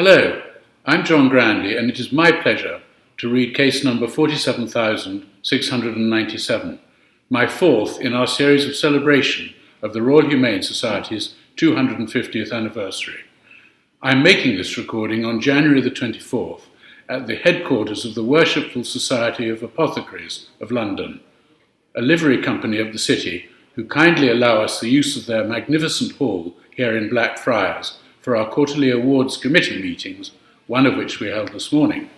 Hello, I'm John Grandy, and it is my pleasure to read case number 47,697, my fourth in our series of celebration of the Royal Humane Society's 250th anniversary. I'm making this recording on January the 24th at the headquarters of the Worshipful Society of Apothecaries of London, a livery company of the city who kindly allow us the use of their magnificent hall here in Blackfriars for our quarterly awards committee meetings, one of which we held this morning.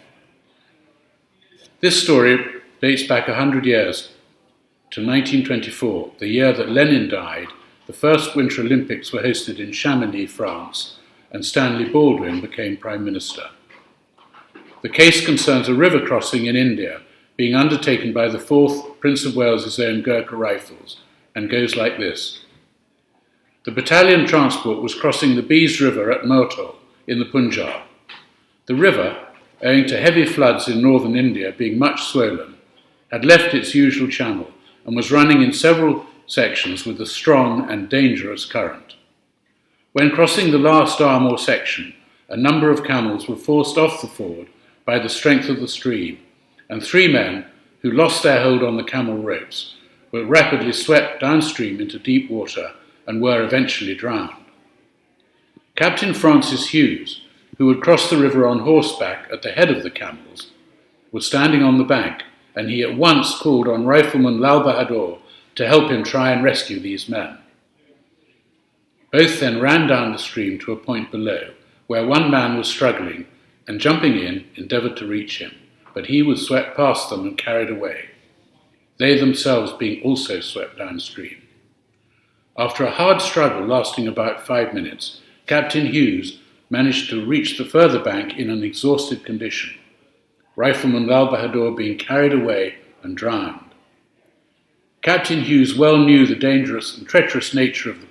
This story dates back 100 years to 1924, the year that Lenin died. The first Winter Olympics were hosted in Chamonix, France, and Stanley Baldwin became Prime Minister. The case concerns a river crossing in India being undertaken by the 4th Prince of Wales's own Gurkha Rifles, and goes like this. The battalion transport was crossing the Bees River at Motol in the Punjab. The river, owing to heavy floods in northern India being much swollen, had left its usual channel and was running in several sections with a strong and dangerous current. When crossing the last arm or section, a number of camels were forced off the ford by the strength of the stream, and 3 men, who lost their hold on the camel ropes, were rapidly swept downstream into deep water and were eventually drowned. Captain Francis Hughes, who had crossed the river on horseback at the head of the camels, was standing on the bank, and he at once called on Rifleman Lal Bahadur to help him try and rescue these men. Both then ran down the stream to a point below, where one man was struggling and, jumping in, endeavoured to reach him, but he was swept past them and carried away, they themselves being also swept downstream. After a hard struggle lasting about 5 minutes, Captain Hughes managed to reach the further bank in an exhausted condition, Rifleman Lal Bahadur being carried away and drowned. Captain Hughes well knew the dangerous and treacherous nature of the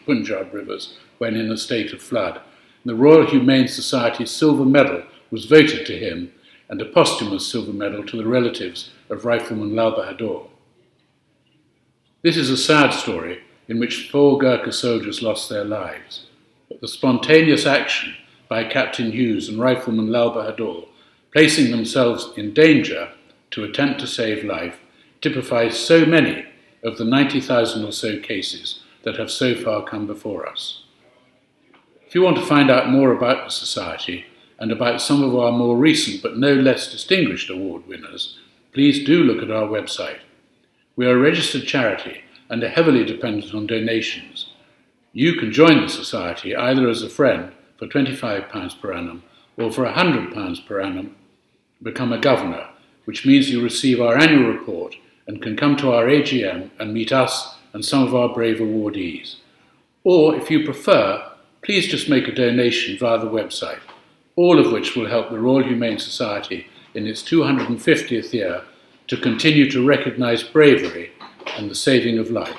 Punjab rivers when in a state of flood, and the Royal Humane Society's Silver Medal was voted to him, and a posthumous silver medal to the relatives of Rifleman Lal Bahadur. This is a sad story in which 4 Gurkha soldiers lost their lives, but the spontaneous action by Captain Hughes and Rifleman Lal Bahadur, placing themselves in danger to attempt to save life, typifies so many of the 90,000 or so cases that have so far come before us. If you want to find out more about the Society and about some of our more recent but no less distinguished award winners, please do look at our website. We are a registered charity and are heavily dependent on donations. You can join the Society either as a friend for £25 per annum or for £100 per annum become a governor, which means you receive our annual report and can come to our AGM and meet us and some of our brave awardees. Or, if you prefer, please just make a donation via the website, all of which will help the Royal Humane Society in its 250th year to continue to recognise bravery and the saving of life.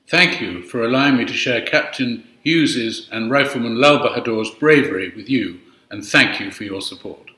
Thank you for allowing me to share Captain Hughes's and Rifleman Lal Bahadur's bravery with you, and thank you for your support.